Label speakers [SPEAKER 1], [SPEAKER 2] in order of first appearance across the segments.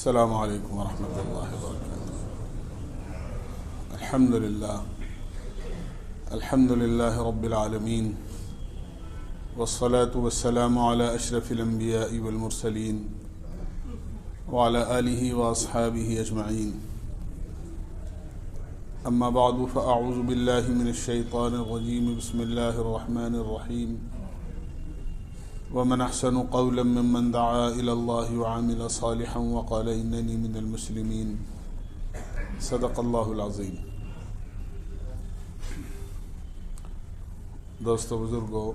[SPEAKER 1] السلام علیکم ورحمۃ اللہ وبرکاتہ۔ الحمد للہ رب العالمین، والصلاة والسلام علی اشرف الانبیاء والمرسلین وعلی آلہ واصحابہ اجمعین، اما بعد فاعوذ باللہ من الشیطان الرجیم، بسم اللہ الرحمن الرحیم۔ ومن احسن قولا ممن دعا الى اللہ وعمل صالحا وقال اننی من المسلمین، صدق اللہ العظیم۔ دوستو بزرگو،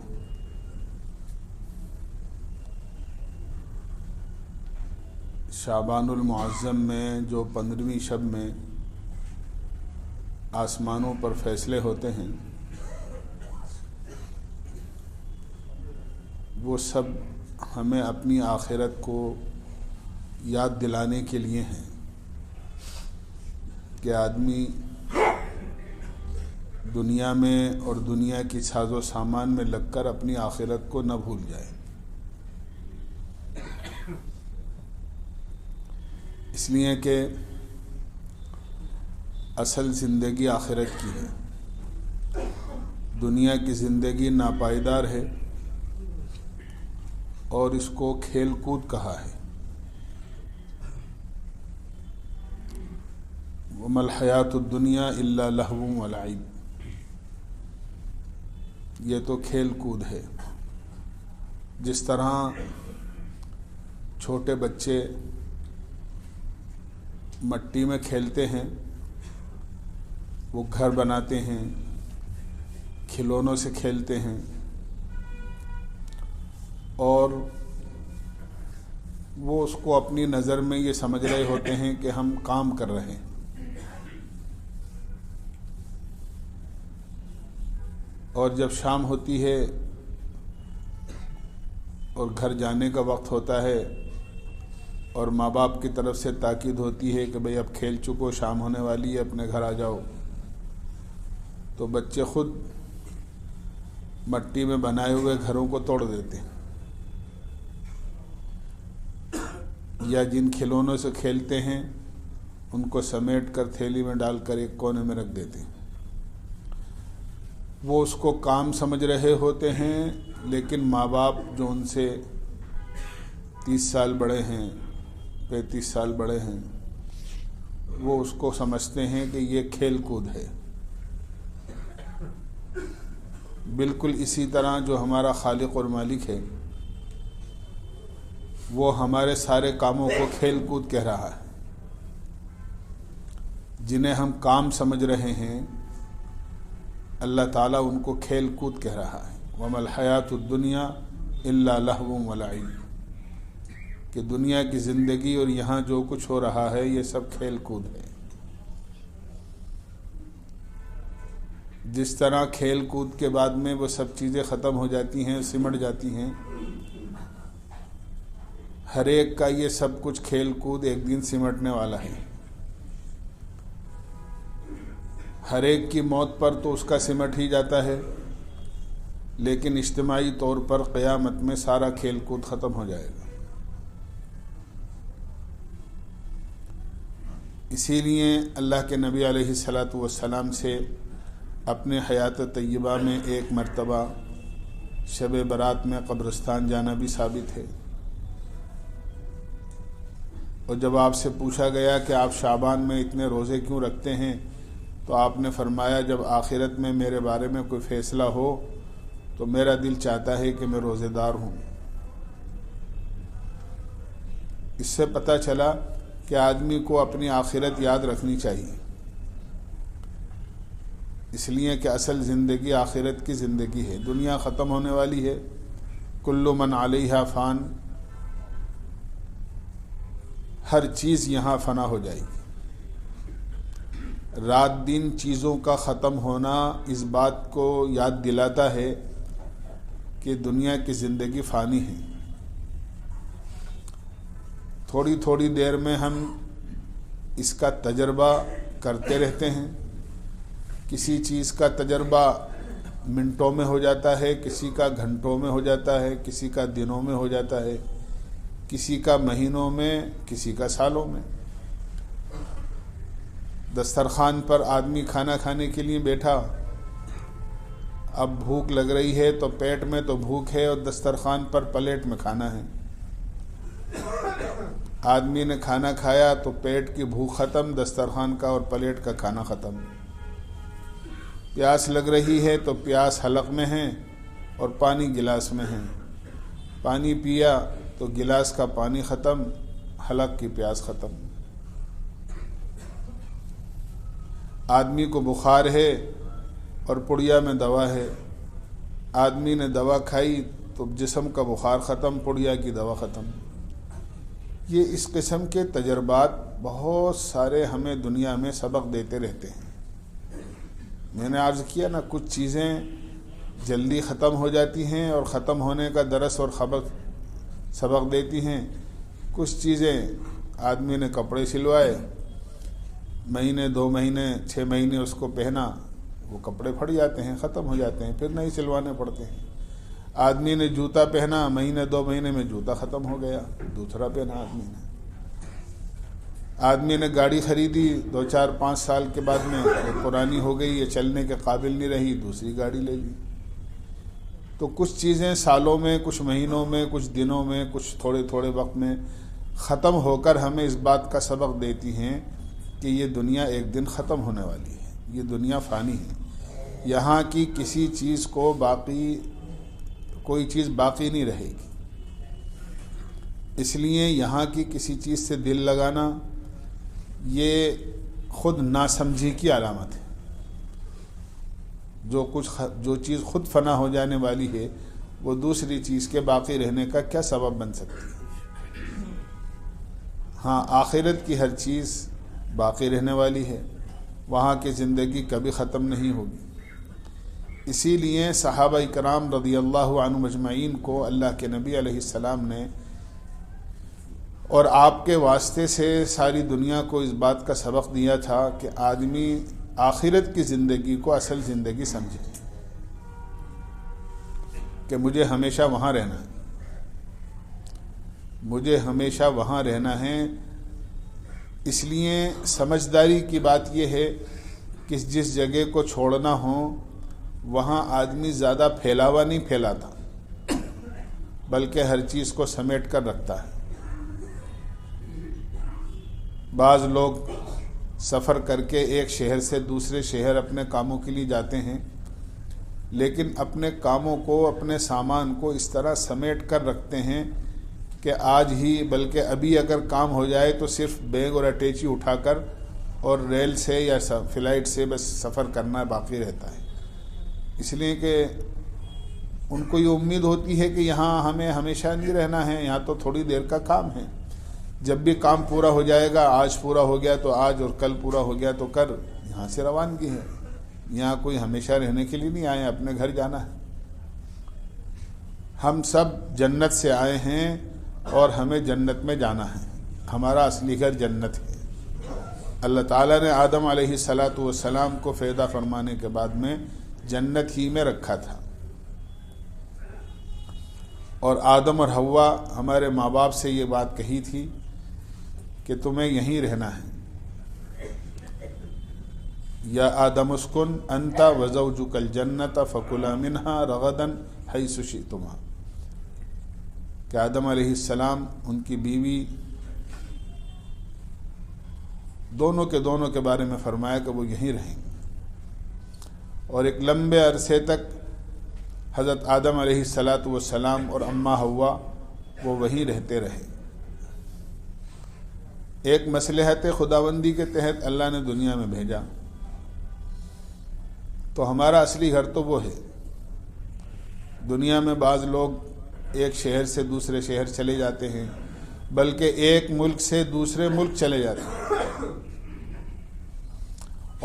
[SPEAKER 1] شعبان المعظم میں جو 15ویں شب میں آسمانوں پر فیصلے ہوتے ہیں، وہ سب ہمیں اپنی آخرت کو یاد دلانے کے لیے ہیں کہ آدمی دنیا میں اور دنیا کی ساز و سامان میں لگ کر اپنی آخرت کو نہ بھول جائے۔ اس لیے کہ اصل زندگی آخرت کی ہے۔ دنیا کی زندگی ناپائیدار ہے اور اس کو کھیل کود کہا ہے۔ وَمَا الْحَيَاةُ الدُّنْيَا إِلَّا لَهْوٌ وَلَعِبٌ، یہ تو کھیل کود ہے۔ جس طرح چھوٹے بچے مٹی میں کھیلتے ہیں، وہ گھر بناتے ہیں، کھلونوں سے کھیلتے ہیں، اور وہ اس کو اپنی نظر میں یہ سمجھ رہے ہوتے ہیں کہ ہم کام کر رہے ہیں، اور جب شام ہوتی ہے اور گھر جانے کا وقت ہوتا ہے اور ماں باپ کی طرف سے تاکید ہوتی ہے کہ بھئی اب کھیل چکو، شام ہونے والی ہے، اپنے گھر آ جاؤ، تو بچے خود مٹی میں بنائے ہوئے گھروں کو توڑ دیتے ہیں، یا جن کھلونوں سے کھیلتے ہیں ان کو سمیٹ کر تھیلی میں ڈال کر ایک کونے میں رکھ دیتے ہیں۔ وہ اس کو کام سمجھ رہے ہوتے ہیں، لیکن ماں باپ جو ان سے 30 سال بڑے ہیں، 35 سال بڑے ہیں، وہ اس کو سمجھتے ہیں کہ یہ کھیل کود ہے۔ بالکل اسی طرح جو ہمارا خالق اور مالک ہے، وہ ہمارے سارے کاموں کو کھیل کود کہہ رہا ہے۔ جنہیں ہم کام سمجھ رہے ہیں، اللہ تعالیٰ ان کو کھیل کود کہہ رہا ہے۔ وَمَا الْحَيَاةُ الدُّنْيَا إِلَّا لَهْوٌ وَلَعِبٌ، کہ دنیا کی زندگی اور یہاں جو کچھ ہو رہا ہے یہ سب کھیل کود ہے۔ جس طرح کھیل کود کے بعد میں وہ سب چیزیں ختم ہو جاتی ہیں، سمٹ جاتی ہیں، ہر ایک کا یہ سب کچھ کھیل کود ایک دن سمٹنے والا ہے۔ ہر ایک کی موت پر تو اس کا سمٹ ہی جاتا ہے، لیکن اجتماعی طور پر قیامت میں سارا کھیل کود ختم ہو جائے گا۔ اسی لیے اللہ کے نبی علیہ الصلاۃ والسلام سے اپنے حیات طیبہ میں ایک مرتبہ شب برات میں قبرستان جانا بھی ثابت ہے، اور جب آپ سے پوچھا گیا کہ آپ شعبان میں اتنے روزے کیوں رکھتے ہیں، تو آپ نے فرمایا جب آخرت میں میرے بارے میں کوئی فیصلہ ہو تو میرا دل چاہتا ہے کہ میں روزے دار ہوں۔ اس سے پتہ چلا کہ آدمی کو اپنی آخرت یاد رکھنی چاہیے، اس لیے کہ اصل زندگی آخرت کی زندگی ہے۔ دنیا ختم ہونے والی ہے، کل من علیہا فان، ہر چیز یہاں فنا ہو جائے گی۔ رات دن چیزوں کا ختم ہونا اس بات کو یاد دلاتا ہے کہ دنیا کی زندگی فانی ہے۔ تھوڑی تھوڑی دیر میں ہم اس کا تجربہ کرتے رہتے ہیں۔ کسی چیز کا تجربہ منٹوں میں ہو جاتا ہے، کسی کا گھنٹوں میں ہو جاتا ہے، کسی کا دنوں میں ہو جاتا ہے، کسی کا مہینوں میں، کسی کا سالوں میں۔ دسترخوان پر آدمی کھانا کھانے کے لیے بیٹھا، اب بھوک لگ رہی ہے تو پیٹ میں تو بھوک ہے اور دسترخوان پر پلیٹ میں کھانا ہے۔ آدمی نے کھانا کھایا تو پیٹ کی بھوک ختم، دسترخوان کا اور پلیٹ کا کھانا ختم۔ پیاس لگ رہی ہے تو پیاس حلق میں ہے اور پانی گلاس میں ہے۔ پانی پیا تو گلاس کا پانی ختم، حلق کی پیاس ختم۔ آدمی کو بخار ہے اور پڑیا میں دوا ہے۔ آدمی نے دوا کھائی تو جسم کا بخار ختم، پڑیا کی دوا ختم۔ یہ اس قسم کے تجربات بہت سارے ہمیں دنیا میں سبق دیتے رہتے ہیں۔ میں نے عرض کیا نا، کچھ چیزیں جلدی ختم ہو جاتی ہیں اور ختم ہونے کا درس اور سبق دیتی ہیں۔ کچھ چیزیں، آدمی نے کپڑے سلوائے، مہینے 2 مہینے 6 مہینے اس کو پہنا، وہ کپڑے پھٹ جاتے ہیں، ختم ہو جاتے ہیں، پھر نہیں سلوانے پڑتے ہیں۔ آدمی نے جوتا پہنا، مہینے 2 مہینے میں جوتا ختم ہو گیا، دوسرا پہنا آدمی نے۔ آدمی نے گاڑی خریدی، 2 4 5 سال کے بعد میں وہ پرانی ہو گئی، یہ چلنے کے قابل نہیں رہی، دوسری گاڑی لے لی۔ تو کچھ چیزیں سالوں میں، کچھ مہینوں میں، کچھ دنوں میں، کچھ تھوڑے وقت میں ختم ہو کر ہمیں اس بات کا سبق دیتی ہیں کہ یہ دنیا ایک دن ختم ہونے والی ہے، یہ دنیا فانی ہے، یہاں کی کسی چیز کو کوئی چیز باقی نہیں رہے گی۔ اس لیے یہاں کی کسی چیز سے دل لگانا یہ خود ناسمجھی کی علامت ہے۔ جو چیز خود فنا ہو جانے والی ہے وہ دوسری چیز کے باقی رہنے کا کیا سبب بن سکتی ہے؟ ہاں، آخرت کی ہر چیز باقی رہنے والی ہے، وہاں کی زندگی کبھی ختم نہیں ہوگی۔ اسی لیے صحابہ کرام رضی اللہ عنہم اجمعین کو اللہ کے نبی علیہ السلام نے اور آپ کے واسطے سے ساری دنیا کو اس بات کا سبق دیا تھا کہ آدمی آخرت کی زندگی کو اصل زندگی سمجھے، کہ مجھے ہمیشہ وہاں رہنا ہے، مجھے ہمیشہ وہاں رہنا ہے۔ اس لیے سمجھداری کی بات یہ ہے کہ جس جگہ کو چھوڑنا ہو وہاں آدمی زیادہ پھیلاوا نہیں پھیلاتا، بلکہ ہر چیز کو سمیٹ کر رکھتا ہے۔ بعض لوگ سفر کر کے ایک شہر سے دوسرے شہر اپنے کاموں کے لیے جاتے ہیں، لیکن اپنے کاموں کو، اپنے سامان کو اس طرح سمیٹ کر رکھتے ہیں کہ آج ہی، بلکہ ابھی اگر کام ہو جائے تو صرف بیگ اور اٹیچی اٹھا کر اور ریل سے یا فلائٹ سے بس سفر کرنا باقی رہتا ہے۔ اس لیے کہ ان کو یہ امید ہوتی ہے کہ یہاں ہمیں ہمیشہ نہیں رہنا ہے، یہاں تو تھوڑی دیر کا کام ہے، جب بھی کام پورا ہو جائے گا، آج پورا ہو گیا تو آج اور کل پورا ہو گیا تو کل، یہاں سے روانگی ہے۔ یہاں کوئی ہمیشہ رہنے کے لیے نہیں آئے، اپنے گھر جانا ہے۔ ہم سب جنت سے آئے ہیں اور ہمیں جنت میں جانا ہے، ہمارا اصلی گھر جنت ہے۔ اللہ تعالیٰ نے آدم علیہ السلام کو پیدا فرمانے کے بعد میں جنت ہی میں رکھا تھا، اور آدم اور حوا ہمارے ماں باپ سے یہ بات کہی تھی کہ تمہیں یہیں رہنا ہے۔ یا آدم اسکن انت وزوجک الجنت فکلا منہا رغدا حیث شئتما، کہ آدم علیہ السلام، ان کی بیوی، دونوں کے بارے میں فرمایا کہ وہ یہیں رہیں گے، اور ایک لمبے عرصے تک حضرت آدم علیہ السلام اور اماں حوا وہ وہیں رہتے رہے۔ ایک مصلحت خداوندی کے تحت اللہ نے دنیا میں بھیجا، تو ہمارا اصلی گھر تو وہ ہے۔ دنیا میں بعض لوگ ایک شہر سے دوسرے شہر چلے جاتے ہیں، بلکہ ایک ملک سے دوسرے ملک چلے جاتے ہیں،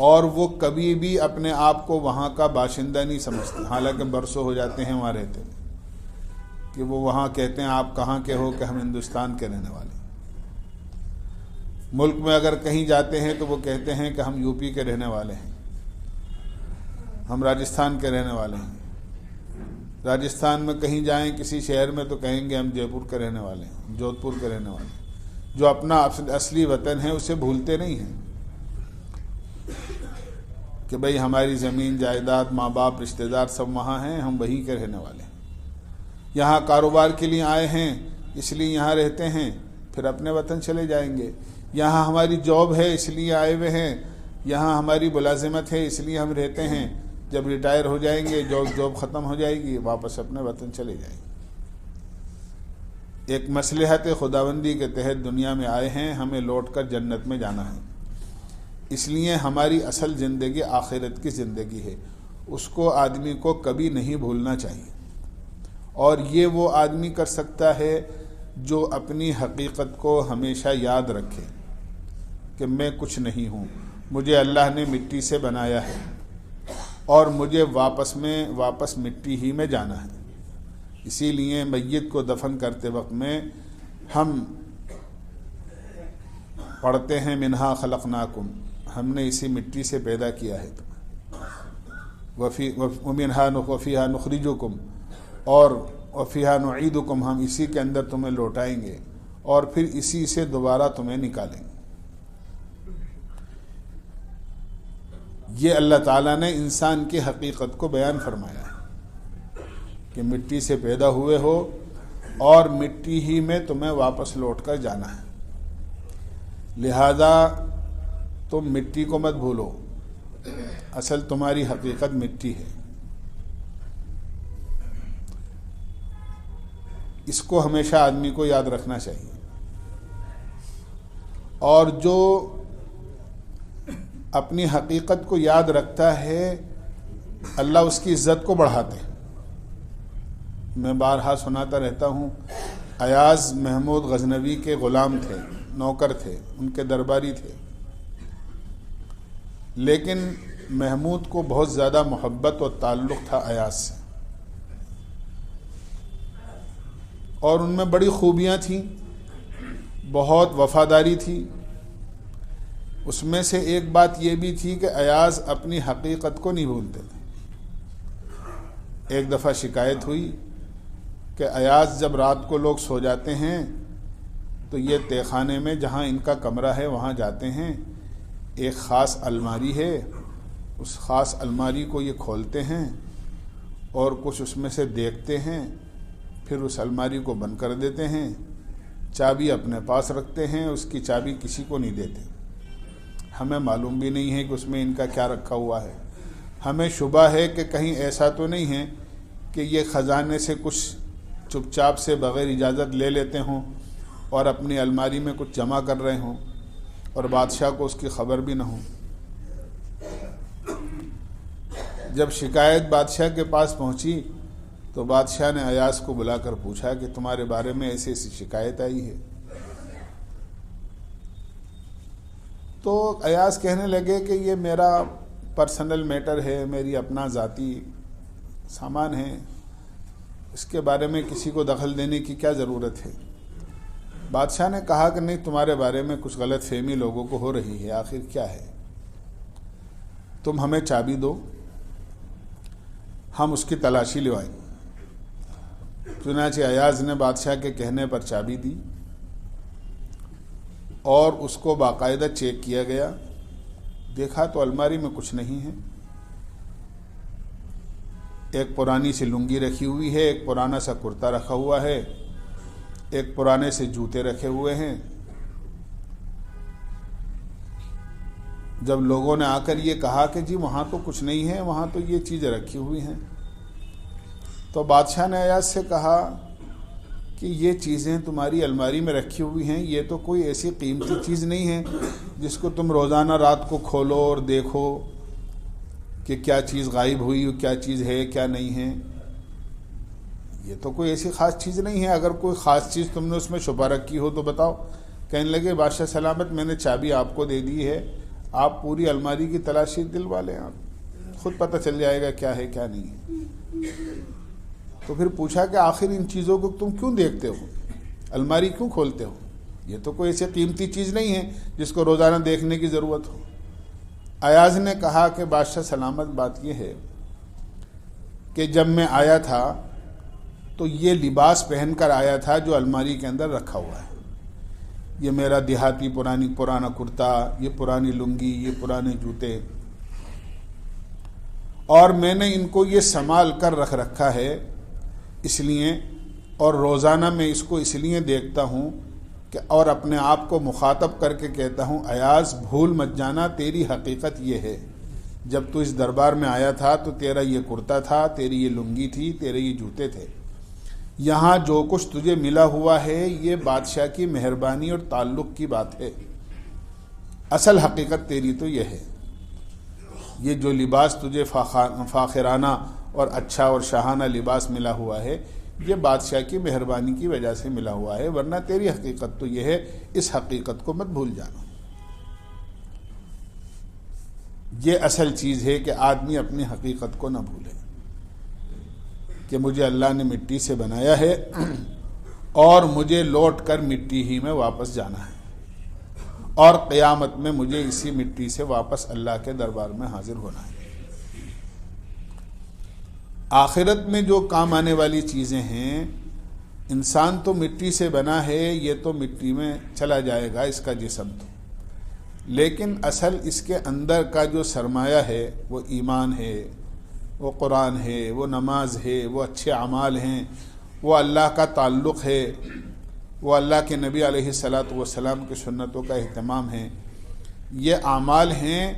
[SPEAKER 1] اور وہ کبھی بھی اپنے آپ کو وہاں کا باشندہ نہیں سمجھتے، حالانکہ برسوں ہو جاتے ہیں وہاں رہتے ہیں، کہ وہ وہاں کہتے ہیں آپ کہاں کے ہو، کہ ہم ہندوستان کے رہنے والے ہیں۔ ملک میں اگر کہیں جاتے ہیں تو وہ کہتے ہیں کہ ہم یو پی کے رہنے والے ہیں، ہم راجستھان کے رہنے والے ہیں۔ راجستھان میں کہیں جائیں کسی شہر میں تو کہیں گے ہم جے پور کے رہنے والے ہیں، جودھ پور کے رہنے والے ہیں۔ جو اپنا اصلی وطن ہے اسے بھولتے نہیں ہیں کہ بھئی ہماری زمین جائیداد، ماں باپ، رشتہ دار سب وہاں ہیں، ہم وہیں کے رہنے والے ہیں۔ یہاں کاروبار کے لیے آئے ہیں اس لیے یہاں رہتے ہیں، پھر اپنے وطن چلے جائیں گے۔ یہاں ہماری جاب ہے اس لیے آئے ہوئے ہیں، یہاں ہماری ملازمت ہے اس لیے ہم رہتے ہیں، جب ریٹائر ہو جائیں گے، جاب ختم ہو جائے گی، واپس اپنے وطن چلے جائیں گے۔ ایک مصلحت خداوندی کے تحت دنیا میں آئے ہیں، ہمیں لوٹ کر جنت میں جانا ہے، اس لیے ہماری اصل زندگی آخرت کی زندگی ہے، اس کو آدمی کو کبھی نہیں بھولنا چاہیے۔ اور یہ وہ آدمی کر سکتا ہے جو اپنی حقیقت کو ہمیشہ یاد رکھے کہ میں کچھ نہیں ہوں، مجھے اللہ نے مٹی سے بنایا ہے اور مجھے واپس مٹی ہی میں جانا ہے۔ اسی لیے میت کو دفن کرتے وقت میں ہم پڑھتے ہیں منہا خلقناکم، ہم نے اسی مٹی سے پیدا کیا ہے وفیہا نخرجکم، اور وفیہا نعیدکم، ہم اسی کے اندر تمہیں لوٹائیں گے اور پھر اسی سے دوبارہ تمہیں نکالیں گے۔ یہ اللہ تعالیٰ نے انسان کی حقیقت کو بیان فرمایا ہے کہ مٹی سے پیدا ہوئے ہو اور مٹی ہی میں تمہیں واپس لوٹ کر جانا ہے، لہذا تم مٹی کو مت بھولو، اصل تمہاری حقیقت مٹی ہے۔ اس کو ہمیشہ آدمی کو یاد رکھنا چاہیے، اور جو اپنی حقیقت کو یاد رکھتا ہے اللہ اس کی عزت کو بڑھاتے ہیں۔ میں بارہا سناتا رہتا ہوں، ایاز محمود غزنوی کے غلام تھے، نوکر تھے، ان کے درباری تھے، لیکن محمود کو بہت زیادہ محبت اور تعلق تھا ایاز سے، اور ان میں بڑی خوبیاں تھیں، بہت وفاداری تھی۔ اس میں سے ایک بات یہ بھی تھی کہ ایاز اپنی حقیقت کو نہیں بھولتے تھے۔ ایک دفعہ شکایت ہوئی کہ ایاز جب رات کو لوگ سو جاتے ہیں تو یہ تہہ خانے میں جہاں ان کا کمرہ ہے وہاں جاتے ہیں، ایک خاص الماری ہے، اس خاص الماری کو یہ کھولتے ہیں اور کچھ اس میں سے دیکھتے ہیں، پھر اس الماری کو بند کر دیتے ہیں، چابی اپنے پاس رکھتے ہیں، اس کی چابی کسی کو نہیں دیتے۔ ہمیں معلوم بھی نہیں ہے کہ اس میں ان کا کیا رکھا ہوا ہے، ہمیں شبہ ہے کہ کہیں ایسا تو نہیں ہے کہ یہ خزانے سے کچھ چپ چاپ سے بغیر اجازت لے لیتے ہوں اور اپنی الماری میں کچھ جمع کر رہے ہوں اور بادشاہ کو اس کی خبر بھی نہ ہو۔ جب شکایت بادشاہ کے پاس پہنچی تو بادشاہ نے ایاز کو بلا کر پوچھا کہ تمہارے بارے میں ایسی ایسی شکایت آئی ہے۔ تو ایاز کہنے لگے کہ یہ میرا پرسنل میٹر ہے، میری اپنا ذاتی سامان ہے، اس کے بارے میں کسی کو دخل دینے کی کیا ضرورت ہے۔ بادشاہ نے کہا کہ نہیں، تمہارے بارے میں کچھ غلط فہمی لوگوں کو ہو رہی ہے، آخر کیا ہے؟ تم ہمیں چابی دو، ہم اس کی تلاشی لوائیں۔ چنانچہ ایاز نے بادشاہ کے کہنے پر چابی دی اور اس کو باقاعدہ چیک کیا گیا، دیکھا تو الماری میں کچھ نہیں ہے، ایک پرانی سی لنگی رکھی ہوئی ہے، ایک پرانا سا کرتا رکھا ہوا ہے، ایک پرانے سے جوتے رکھے ہوئے ہیں۔ جب لوگوں نے آ کر یہ کہا کہ جی وہاں تو کچھ نہیں ہے، وہاں تو یہ چیزیں رکھی ہوئی ہیں، تو بادشاہ نے ایاز سے کہا کہ یہ چیزیں تمہاری الماری میں رکھی ہوئی ہیں، یہ تو کوئی ایسی قیمتی چیز نہیں ہے جس کو تم روزانہ رات کو کھولو اور دیکھو کہ کیا چیز غائب ہوئی، کیا چیز ہے کیا نہیں ہے، یہ تو کوئی ایسی خاص چیز نہیں ہے، اگر کوئی خاص چیز تم نے اس میں چھپا رکھی ہو تو بتاؤ۔ کہنے لگے بادشاہ سلامت، میں نے چابی آپ کو دے دی ہے، آپ پوری الماری کی تلاشی دلوا لیں، آپ خود پتہ چل جائے گا کیا ہے کیا نہیں ہے۔ تو پھر پوچھا کہ آخر ان چیزوں کو تم کیوں دیکھتے ہو، الماری کیوں کھولتے ہو؟ یہ تو کوئی ایسی قیمتی چیز نہیں ہے جس کو روزانہ دیکھنے کی ضرورت ہو۔ ایاز نے کہا کہ بادشاہ سلامت، بات یہ ہے کہ جب میں آیا تھا تو یہ لباس پہن کر آیا تھا جو الماری کے اندر رکھا ہوا ہے. یہ میرا دیہاتی پرانا کرتا، یہ پرانی لنگی، یہ پرانے جوتے، اور میں نے ان کو یہ سنبھال کر رکھ رکھا ہے اس لیے، اور روزانہ میں اس کو اس لیے دیکھتا ہوں کہ اور اپنے آپ کو مخاطب کر کے کہتا ہوں ایاز بھول مت جانا، تیری حقیقت یہ ہے. جب تو اس دربار میں آیا تھا تو تیرا یہ کرتا تھا، تیری یہ لنگی تھی، تیرے یہ جوتے تھے. یہاں جو کچھ تجھے ملا ہوا ہے یہ بادشاہ کی مہربانی اور تعلق کی بات ہے. اصل حقیقت تیری تو یہ ہے. یہ جو لباس تجھے فاخرانہ اور اچھا اور شاہانہ لباس ملا ہوا ہے یہ بادشاہ کی مہربانی کی وجہ سے ملا ہوا ہے، ورنہ تیری حقیقت تو یہ ہے. اس حقیقت کو مت بھول جانا. یہ اصل چیز ہے کہ آدمی اپنی حقیقت کو نہ بھولے کہ مجھے اللہ نے مٹی سے بنایا ہے اور مجھے لوٹ کر مٹی ہی میں واپس جانا ہے، اور قیامت میں مجھے اسی مٹی سے واپس اللہ کے دربار میں حاضر ہونا ہے. آخرت میں جو کام آنے والی چیزیں ہیں، انسان تو مٹی سے بنا ہے، یہ تو مٹی میں چلا جائے گا اس کا جسم تو، لیکن اصل اس کے اندر کا جو سرمایہ ہے وہ ایمان ہے، وہ قرآن ہے، وہ نماز ہے، وہ اچھے اعمال ہیں، وہ اللہ کا تعلق ہے، وہ اللہ کے نبی علیہ الصلاۃ والسلام کی سنتوں کا اہتمام ہے. یہ اعمال ہیں.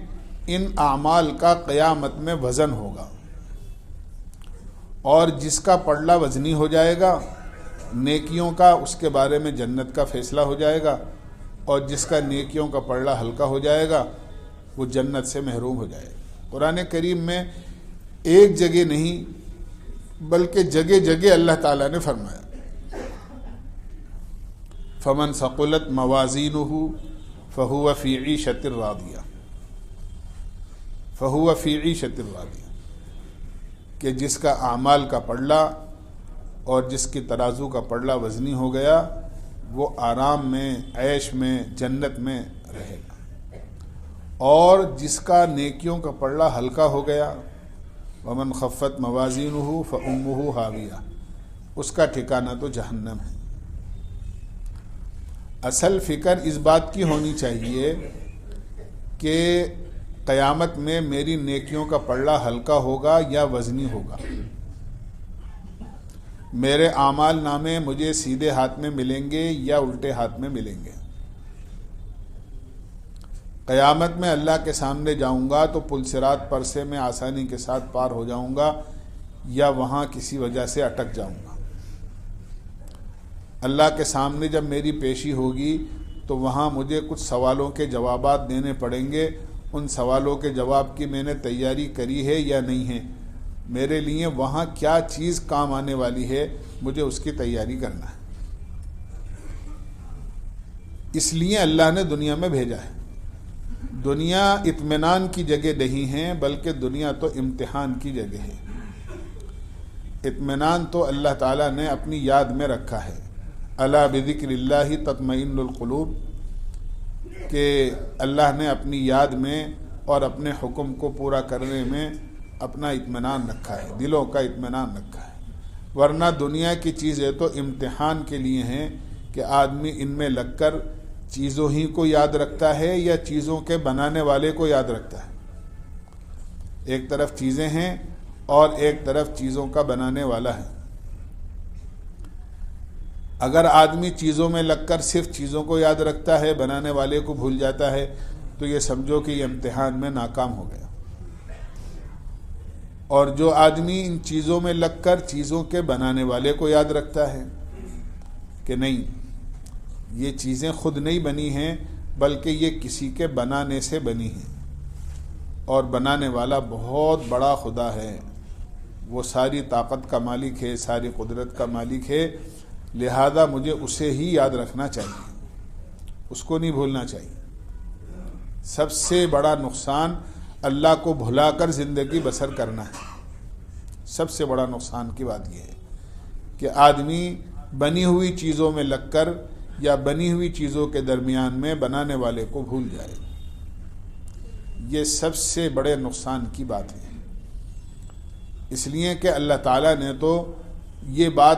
[SPEAKER 1] ان اعمال کا قیامت میں وزن ہوگا، اور جس کا پلڑا وزنی ہو جائے گا نیکیوں کا، اس کے بارے میں جنت کا فیصلہ ہو جائے گا، اور جس کا نیکیوں کا پلڑا ہلکا ہو جائے گا وہ جنت سے محروم ہو جائے گا. قرآن کریم میں ایک جگہ نہیں بلکہ جگہ جگہ اللہ تعالیٰ نے فرمایا فمن ثقلت موازینہ فہو فی عیشۃ راضیہ، فہو فی عیشۃ راضیہ، کہ جس کا اعمال کا پلڑا اور جس کی ترازو کا پلڑا وزنی ہو گیا وہ آرام میں، عیش میں، جنت میں رہے گا. اور جس کا نیکیوں کا پلڑا ہلکا ہو گیا ومن خفت موازینہ فامہ ہاویہ، اس کا ٹھکانہ تو جہنم ہے. اصل فکر اس بات کی ہونی چاہیے کہ قیامت میں میری نیکیوں کا پلڑا ہلکا ہوگا یا وزنی ہوگا. میرے اعمال نامے مجھے سیدھے ہاتھ میں ملیں گے یا الٹے ہاتھ میں ملیں گے. قیامت میں اللہ کے سامنے جاؤں گا تو پل صراط پر سے میں آسانی کے ساتھ پار ہو جاؤں گا یا وہاں کسی وجہ سے اٹک جاؤں گا. اللہ کے سامنے جب میری پیشی ہوگی تو وہاں مجھے کچھ سوالوں کے جوابات دینے پڑیں گے. ان سوالوں کے جواب کی میں نے تیاری کری ہے یا نہیں ہے، میرے لیے وہاں کیا چیز کام آنے والی ہے، مجھے اس کی تیاری کرنا ہے. اس لیے اللہ نے دنیا میں بھیجا ہے. دنیا اطمینان کی جگہ نہیں ہے بلکہ دنیا تو امتحان کی جگہ ہے. اطمینان تو اللہ تعالیٰ نے اپنی یاد میں رکھا ہے. الا بذکر اللہ تطمئن القلوب، کہ اللہ نے اپنی یاد میں اور اپنے حکم کو پورا کرنے میں اپنا اطمینان رکھا ہے، دلوں کا اطمینان رکھا ہے. ورنہ دنیا کی چیزیں تو امتحان کے لیے ہیں کہ آدمی ان میں لگ کر چیزوں ہی کو یاد رکھتا ہے یا چیزوں کے بنانے والے کو یاد رکھتا ہے. ایک طرف چیزیں ہیں اور ایک طرف چیزوں کا بنانے والا ہے. اگر آدمی چیزوں میں لگ کر صرف چیزوں کو یاد رکھتا ہے، بنانے والے کو بھول جاتا ہے، تو یہ سمجھو کہ یہ امتحان میں ناکام ہو گیا. اور جو آدمی ان چیزوں میں لگ کر چیزوں کے بنانے والے کو یاد رکھتا ہے کہ نہیں یہ چیزیں خود نہیں بنی ہیں بلکہ یہ کسی کے بنانے سے بنی ہیں، اور بنانے والا بہت بڑا خدا ہے، وہ ساری طاقت کا مالک ہے، ساری قدرت کا مالک ہے، لہذا مجھے اسے ہی یاد رکھنا چاہیے، اس کو نہیں بھولنا چاہیے. سب سے بڑا نقصان اللہ کو بھلا کر زندگی بسر کرنا ہے. سب سے بڑا نقصان کی بات یہ ہے کہ آدمی بنی ہوئی چیزوں میں لگ کر یا بنی ہوئی چیزوں کے درمیان میں بنانے والے کو بھول جائے. یہ سب سے بڑے نقصان کی بات ہے. اس لیے کہ اللہ تعالیٰ نے تو یہ بات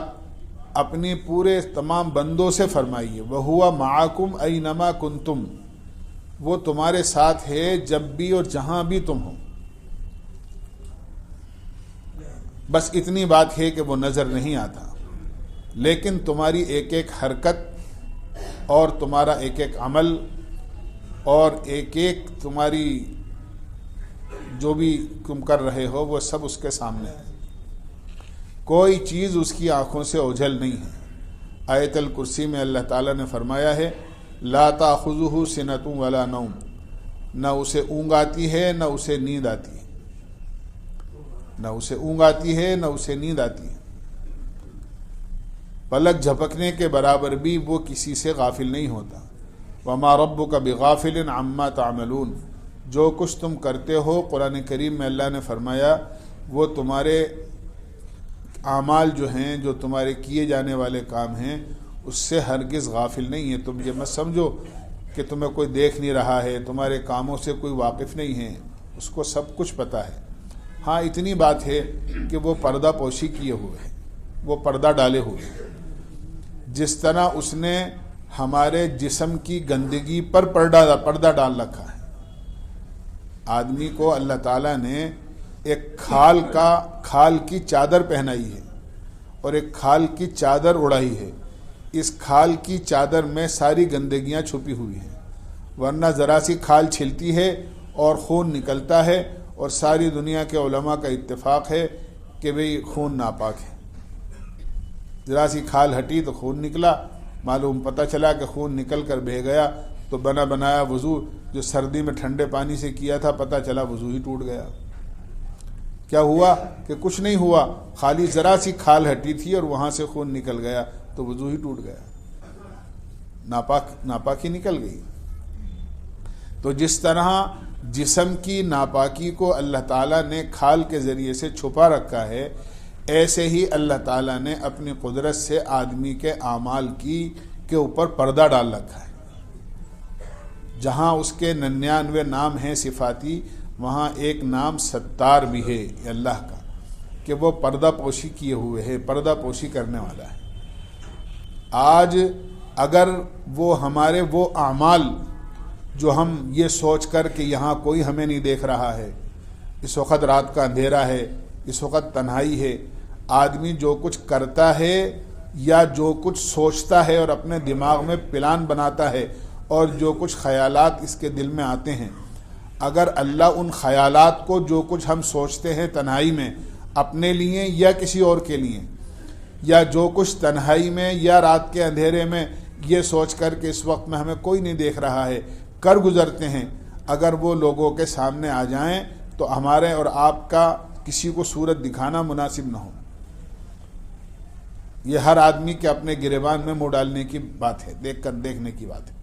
[SPEAKER 1] اپنے پورے تمام بندوں سے فرمائیے، وَهُوَ مَعَكُمْ أَيْنَمَا كُنْتُمْ، وہ تمہارے ساتھ ہے جب بھی اور جہاں بھی تم ہو۔ بس اتنی بات ہے کہ وہ نظر نہیں آتا، لیکن تمہاری ایک ایک حرکت اور تمہارا ایک ایک عمل اور ایک ایک تمہاری جو بھی تم کر رہے ہو وہ سب اس کے سامنے ہے، کوئی چیز اس کی آنکھوں سے اوجھل نہیں ہے۔ آیت الکرسی میں اللہ تعالیٰ نے فرمایا ہے لا تأخذہ سنۃ ولا نوم، نہ اسے اونگ آتی ہے نہ اسے نیند آتی ہے، نہ اسے اونگ آتی ہے نہ اسے نیند آتی ہے، پلک جھپکنے کے برابر بھی وہ کسی سے غافل نہیں ہوتا۔ وما ربک بغافل عما تعملون، جو کچھ تم کرتے ہو قرآن کریم میں اللہ نے فرمایا وہ تمہارے اعمال جو ہیں، جو تمہارے کیے جانے والے کام ہیں، اس سے ہرگز غافل نہیں ہے۔ تم یہ مت سمجھو کہ تمہیں کوئی دیکھ نہیں رہا ہے، تمہارے کاموں سے کوئی واقف نہیں ہے، اس کو سب کچھ پتہ ہے۔ ہاں اتنی بات ہے کہ وہ پردہ پوشی کیے ہوئے ہیں، وہ پردہ ڈالے ہوئے ہیں، جس طرح اس نے ہمارے جسم کی گندگی پر پردہ ڈال رکھا ہے۔ آدمی کو اللہ تعالیٰ نے ایک کھال کی چادر پہنائی ہے اور ایک کھال کی چادر اڑائی ہے، اس کھال کی چادر میں ساری گندگیاں چھپی ہوئی ہیں، ورنہ ذرا سی کھال چھلتی ہے اور خون نکلتا ہے، اور ساری دنیا کے علماء کا اتفاق ہے کہ بھئی خون ناپاک ہے۔ ذرا سی کھال ہٹی تو خون نکلا، معلوم پتہ چلا کہ خون نکل کر بہہ گیا، تو بنا بنایا وضو جو سردی میں ٹھنڈے پانی سے کیا تھا پتہ چلا وضو ہی ٹوٹ گیا۔ کیا ہوا کہ کچھ نہیں ہوا، خالی ذرا سی کھال ہٹی تھی اور وہاں سے خون نکل گیا تو وضو ہی ٹوٹ گیا، ناپاکی نکل گئی۔ تو جس طرح جسم کی ناپاکی کو اللہ تعالیٰ نے کھال کے ذریعے سے چھپا رکھا ہے، ایسے ہی اللہ تعالیٰ نے اپنی قدرت سے آدمی کے اعمال کے اوپر پردہ ڈال رکھا ہے۔ جہاں اس کے 99 نام ہیں صفاتی، وہاں ایک نام ستار بھی ہے اللہ کا، کہ وہ پردہ پوشی کیے ہوئے ہے، پردہ پوشی کرنے والا ہے۔ آج اگر وہ ہمارے وہ اعمال جو ہم یہ سوچ کر کہ یہاں کوئی ہمیں نہیں دیکھ رہا ہے، اس وقت رات کا اندھیرا ہے، اس وقت تنہائی ہے، آدمی جو کچھ کرتا ہے یا جو کچھ سوچتا ہے اور اپنے دماغ میں پلان بناتا ہے اور جو کچھ خیالات اس کے دل میں آتے ہیں، اگر اللہ ان خیالات کو جو کچھ ہم سوچتے ہیں تنہائی میں اپنے لیے یا کسی اور کے لیے، یا جو کچھ تنہائی میں یا رات کے اندھیرے میں یہ سوچ کر کہ اس وقت میں ہمیں کوئی نہیں دیکھ رہا ہے کر گزرتے ہیں، اگر وہ لوگوں کے سامنے آ جائیں تو ہمارے اور آپ کا کسی کو صورت دکھانا مناسب نہ ہو۔ یہ ہر آدمی کے اپنے گریبان میں منہ ڈالنے کی بات ہے، دیکھنے کی بات ہے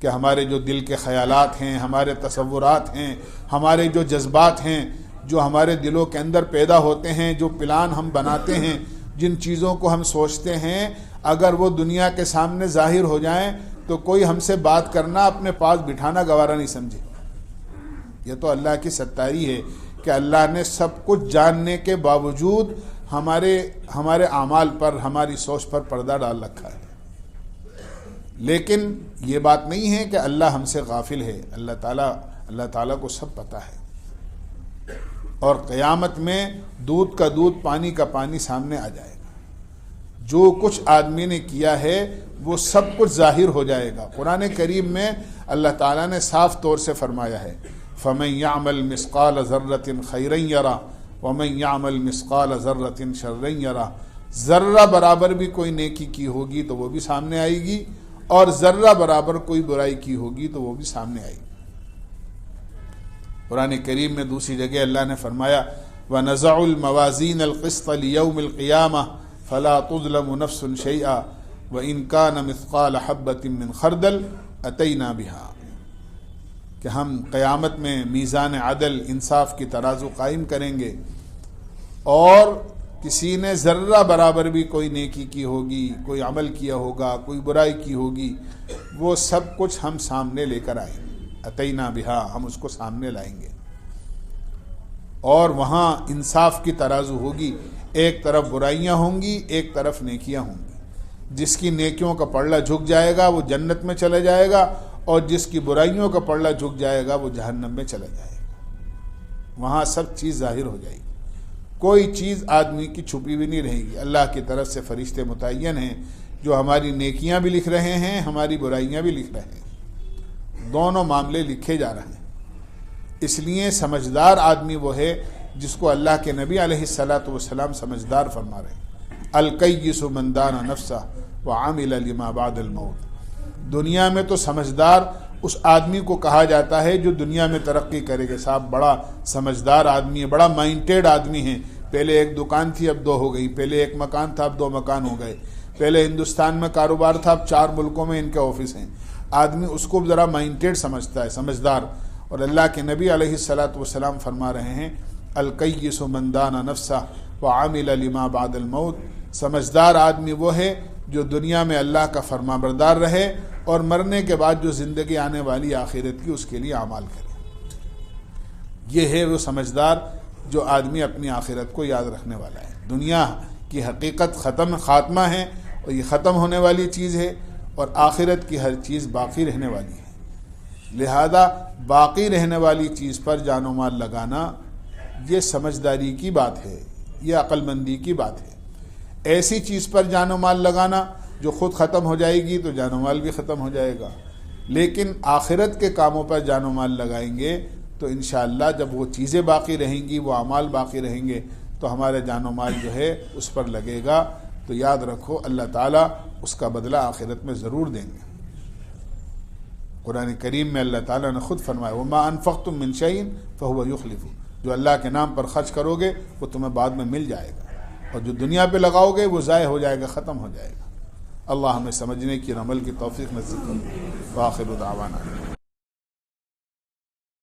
[SPEAKER 1] کہ ہمارے جو دل کے خیالات ہیں، ہمارے تصورات ہیں، ہمارے جو جذبات ہیں، جو ہمارے دلوں کے اندر پیدا ہوتے ہیں، جو پلان ہم بناتے ہیں، جن چیزوں کو ہم سوچتے ہیں، اگر وہ دنیا کے سامنے ظاہر ہو جائیں تو کوئی ہم سے بات کرنا، اپنے پاس بٹھانا گوارا نہیں سمجھے۔ یہ تو اللہ کی ستاری ہے کہ اللہ نے سب کچھ جاننے کے باوجود ہمارے اعمال پر، ہماری سوچ پر پردہ ڈال رکھا ہے۔ لیکن یہ بات نہیں ہے کہ اللہ ہم سے غافل ہے، اللہ تعالیٰ کو سب پتہ ہے، اور قیامت میں دودھ کا دودھ پانی کا پانی سامنے آ جائے گا، جو کچھ آدمی نے کیا ہے وہ سب کچھ ظاہر ہو جائے گا۔ قرآن کریم میں اللہ تعالیٰ نے صاف طور سے فرمایا ہے فَمَن يَعْمَلْ مِثْقَالَ ذَرَّةٍ خَيْرًا يَرَهُ وَمَن يَعْمَلْ مِثْقَالَ ذَرَّةٍ شَرًّا يَرَهُ، ذرہ برابر بھی کوئی نیکی کی ہوگی تو وہ بھی سامنے آئے گی، اور ذرہ برابر کوئی برائی کی ہوگی تو وہ بھی سامنے آئے گی۔ قرآن کریم میں دوسری جگہ اللہ نے فرمایا وَنَزَعُ الْمَوَازِينَ الْقِسْطَ لِيَوْمِ الْقِيَامَةِ فَلَا تُظْلَمُ نَفْسٌ شَيْئًا وَإِنْ كَانَ مِثْقَالَ حَبَّةٍ مِّنْ خَرْدَلٍ أَتَيْنَا بِهَا، کہ ہم قیامت میں میزان عدل انصاف کی ترازو قائم کریں گے، اور کسی نے ذرہ برابر بھی کوئی نیکی کی ہوگی، کوئی عمل کیا ہوگا، کوئی برائی کی ہوگی، وہ سب کچھ ہم سامنے لے کر آئیں گے، اتینا بہا، ہم اس کو سامنے لائیں گے، اور وہاں انصاف کی ترازو ہوگی۔ ایک طرف برائیاں ہوں گی، ایک طرف نیکیاں ہوں گی۔ جس کی نیکیوں کا پلڑا جھک جائے گا وہ جنت میں چلا جائے گا، اور جس کی برائیوں کا پلڑا جھک جائے گا وہ جہنم میں چلا جائے گا۔ وہاں سب چیز ظاہر ہو جائے گی، کوئی چیز آدمی کی چھپی ہوئی نہیں رہے گی۔ اللہ کی طرف سے فرشتے متعین ہیں جو ہماری نیکیاں بھی لکھ رہے ہیں، ہماری برائیاں بھی لکھ رہے ہیں، دونوں معاملے لکھے جا رہے ہیں۔ اس لیے سمجھدار آدمی وہ ہے جس کو اللہ کے نبی علیہ الصلاۃ والسلام سمجھدار فرما رہے ہیں۔ الکیس من دان نفسہ وعمل لما بعد الموت۔ دنیا میں تو سمجھدار اس آدمی کو کہا جاتا ہے جو دنیا میں ترقی کرے گا۔ صاحب بڑا سمجھدار آدمی ہے، بڑا مائنڈیڈ آدمی ہے، پہلے ایک دکان تھی اب 2 ہو گئی، پہلے ایک مکان تھا اب 2 مکان ہو گئے، پہلے ہندوستان میں کاروبار تھا اب 4 ملکوں میں ان کے آفس ہیں۔ آدمی اس کو ذرا مائنڈیڈ سمجھتا ہے، سمجھدار۔ اور اللہ کے نبی علیہ الصلاۃ والسلام فرما رہے ہیں الکیس من دان نفسہ وعمل لما بعد الموت۔ سمجھدار آدمی وہ ہے جو دنیا میں اللہ کا فرما بردار رہے اور مرنے کے بعد جو زندگی آنے والی آخرت کی اس کے لیے اعمال کرے۔ یہ ہے وہ سمجھدار جو آدمی اپنی آخرت کو یاد رکھنے والا ہے۔ دنیا کی حقیقت خاتمہ ہے اور یہ ختم ہونے والی چیز ہے، اور آخرت کی ہر چیز باقی رہنے والی ہے۔ لہذا باقی رہنے والی چیز پر جان و مال لگانا یہ سمجھداری کی بات ہے، یہ عقل مندی کی بات ہے۔ ایسی چیز پر جان و مال لگانا جو خود ختم ہو جائے گی تو جان و مال بھی ختم ہو جائے گا، لیکن آخرت کے کاموں پر جان و مال لگائیں گے تو انشاءاللہ جب وہ چیزیں باقی رہیں گی، وہ اعمال باقی رہیں گے تو ہمارے جان و مال جو ہے اس پر لگے گا۔ تو یاد رکھو اللہ تعالیٰ اس کا بدلہ آخرت میں ضرور دیں گے۔ قرآن کریم میں اللہ تعالیٰ نے خود فرمایا وَمَا أَنفَقْتُم مِّن شَيْءٍ فَهُوَ يُخْلِفُهُ۔ جو اللہ کے نام پر خرچ کرو گے وہ تمہیں بعد میں مل جائے گا، اور جو دنیا پہ لگاؤ گے وہ ضائع ہو جائے گا، ختم ہو جائے گا۔ اللہ ہمیں سمجھنے کی اور عمل کی توفیق نصیب کرے۔ وآخر دعوانا